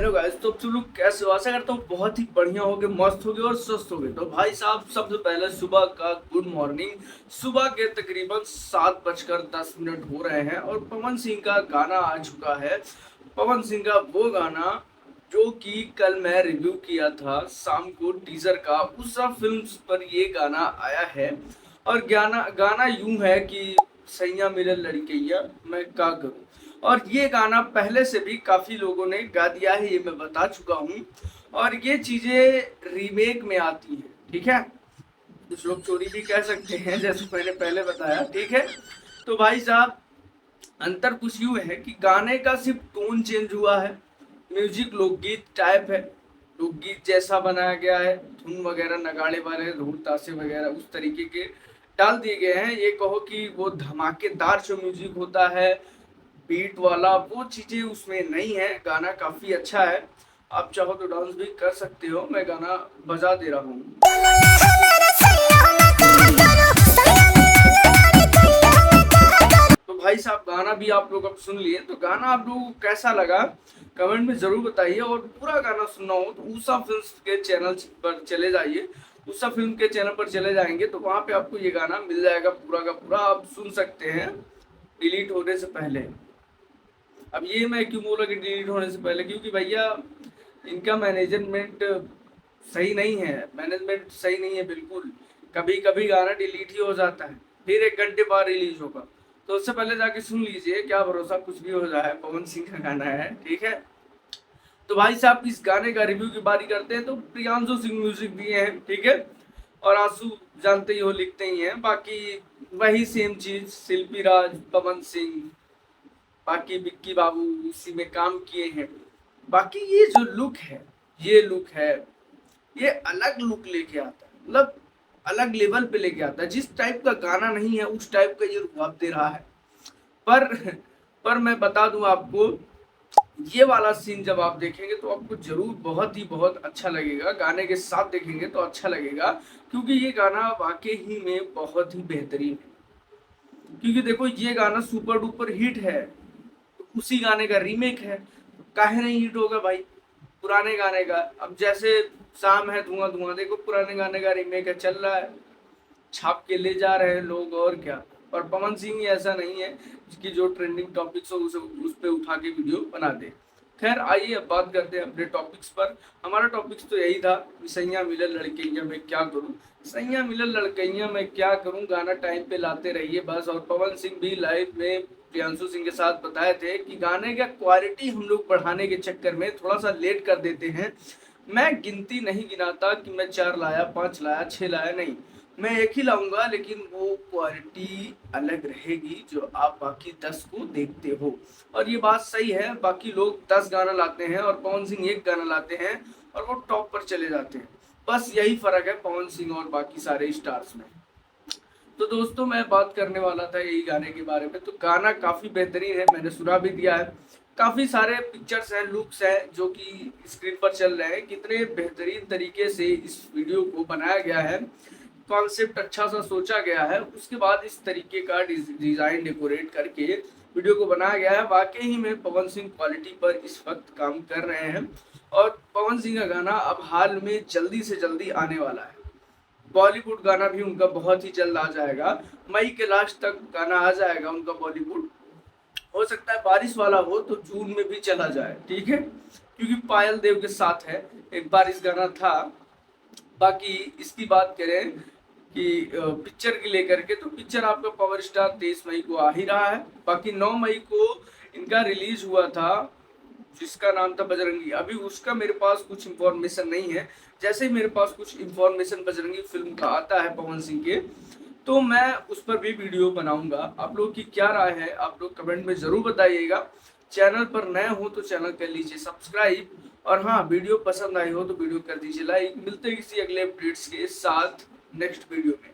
Hello guys, तो आप लोग कैसे हो? आशा करता हूँ बहुत ही बढ़िया होगे, मस्त होगे और स्वस्थ होगे। तो भाई साहब, सबसे पहले सुबह का गुड मॉर्निंग। सुबह के तकरीबन 7:10 हो रहे हैं और पवन सिंह का गाना आ चुका है। पवन सिंह का वो गाना जो कि कल मैं रिव्यू किया था शाम को टीजर का, उस सब फिल्म पर ये गाना आया है। और गाना गाना यूं है कि सैया मेरे लड़कैया मैं का करूं। और ये गाना पहले से भी काफी लोगों ने गा दिया है, ये मैं बता चुका हूँ। और ये चीजें रीमेक में आती हैं, ठीक है। कुछ लोग चोरी भी कह सकते हैं, जैसे मैंने पहले बताया, ठीक है। तो भाई साहब, अंतर कुछ यूं है कि गाने का सिर्फ टोन चेंज हुआ है। म्यूजिक लोकगीत टाइप है, लोकगीत जैसा बनाया गया है। धुन वगैरह, नगाड़े वाले ढोल ताशे वगैरह उस तरीके के डाल दिए गए हैं। ये कहो कि वो धमाकेदार जो म्यूजिक होता है, बीट वाला, वो चीजें उसमें नहीं है। गाना काफी अच्छा है, आप चाहो तो डांस भी कर सकते हो। मैं गाना बजा दे रहा हूँ। तो भाई साहब, गाना भी आप लोग अब सुन लिए, तो गाना आप लोगों को कैसा लगा कमेंट में जरूर बताइए। और पूरा गाना सुनना हो तो उषा फिल्म के चैनल पर चले जाइए। उषा फिल्म के चैनल पर चले जाएंगे तो वहां पे आपको ये गाना मिल जाएगा, पूरा का पूरा आप सुन सकते हैं डिलीट होने से पहले। अब ये मैं क्यों बोला कि डिलीट होने से पहले, क्योंकि भैया इनका मैनेजमेंट सही नहीं है। मैनेजमेंट सही नहीं है बिल्कुल। कभी कभी गाना डिलीट ही हो जाता है, फिर 1 घंटे बाद रिलीज होगा। तो उससे पहले जाके सुन लीजिए, क्या भरोसा कुछ भी हो जाए। पवन सिंह का गाना है, ठीक है। तो भाई साहब, इस गाने का रिव्यू की बारी करते हैं। तो प्रियांशु सिंह म्यूजिक दिए हैं, ठीक है। और आंसू जानते ही हो, लिखते ही हैं। बाकी वही सेम चीज, शिल्पी राज, पवन सिंह, बाकी विक्की बाबू इसी में काम किए हैं। बाकी ये जो लुक है, ये लुक है, ये अलग लुक लेके आता है, मतलब अलग लेवल पे लेके आता है। जिस टाइप का गाना नहीं है उस टाइप का ये रुबाब दे रहा है। पर पर मैं बता दूं आपको, ये वाला सीन जब आप देखेंगे तो आपको जरूर बहुत ही बहुत अच्छा लगेगा। गाने के साथ देखेंगे तो अच्छा लगेगा, क्योंकि ये गाना वाकई ही में बहुत ही बेहतरीन है। क्योंकि देखो, ये गाना सुपर डुपर हिट है, तो उसी गाने का रीमेक है, तो काहे नहीं हिट होगा भाई पुराने गाने का। अब जैसे शाम है धुआं धुआं, देखो पुराने गाने का रीमेक है, चल रहा है, छाप के ले जा रहे हैं लोग, और क्या। और पवन सिंह ऐसा नहीं है कि जो ट्रेंडिंग टॉपिक्स हो उसे उस पे उठा के वीडियो बना दे। खैर, आइए अब बात करते हैं अपने टॉपिक्स पर। हमारा टॉपिक्स तो यही था कि सैया मिलल लड़कैया मैं क्या करूं। सैया मिलल लड़कैया मैं क्या करूं गाना टाइम पे लाते रहिए बस। और पवन सिंह भी लाइव में प्रियांशु सिंह के साथ बताए थे कि गाने का क्वालिटी हम लोग बढ़ाने के चक्कर में थोड़ा सा लेट कर देते हैं। मैं गिनती नहीं गिनाता कि मैं 4 लाया, 5 लाया, 6 लाया, नहीं, मैं एक ही लाऊंगा, लेकिन वो क्वालिटी अलग रहेगी जो आप बाकी 10 को देखते हो। और ये बात सही है, बाकी लोग 10 गाना लाते हैं और पवन सिंह एक गाना लाते हैं और वो टॉप पर चले जाते हैं। बस यही फर्क है पवन सिंह और बाकी सारे स्टार्स में। तो दोस्तों, मैं बात करने वाला था यही गाने के बारे में। तो गाना काफी बेहतरीन है, मैंने सुना भी दिया है। काफी सारे पिक्चर्स हैं, लुक्स हैं जो कि स्क्रीन पर चल रहे हैं। कितने बेहतरीन तरीके से इस वीडियो को बनाया गया है, कॉन्सेप्ट अच्छा सा सोचा गया है, उसके बाद इस तरीके का डिजाइन डेकोरेट करके वीडियो को बनाया गया है। वाकई ही में पवन सिंह क्वालिटी पर इस वक्त काम कर रहे हैं। और पवन सिंह का गाना अब हाल में जल्दी से जल्दी आने वाला है। बॉलीवुड गाना भी उनका बहुत ही जल्द आ जाएगा, मई के लास्ट तक गाना आ जाएगा उनका बॉलीवुड। हो सकता है बारिश वाला हो तो जून में भी चला जाए, ठीक है, क्योंकि पायल देव के साथ है। एक बारिश गाना था। बाकी इसकी बात करें कि पिक्चर की लेकर के, तो पिक्चर आपका पावर स्टार 23 मई को आ ही रहा है। बाकी 9 मई को इनका रिलीज हुआ था, जिसका नाम था बजरंगी। अभी उसका मेरे पास कुछ इंफॉर्मेशन नहीं है। जैसे ही मेरे पास कुछ इंफॉर्मेशन बजरंगी फिल्म का आता है पवन सिंह के, तो मैं उस पर भी वीडियो बनाऊंगा। आप लोग की क्या राय है, आप लोग कमेंट में जरूर बताइएगा। चैनल पर नए हो तो चैनल कर लीजिए सब्सक्राइब। और हाँ, वीडियो पसंद आई हो तो वीडियो कर दीजिए लाइक। मिलते हैं किसी अगले अपडेट्स के साथ नेक्स्ट वीडियो में।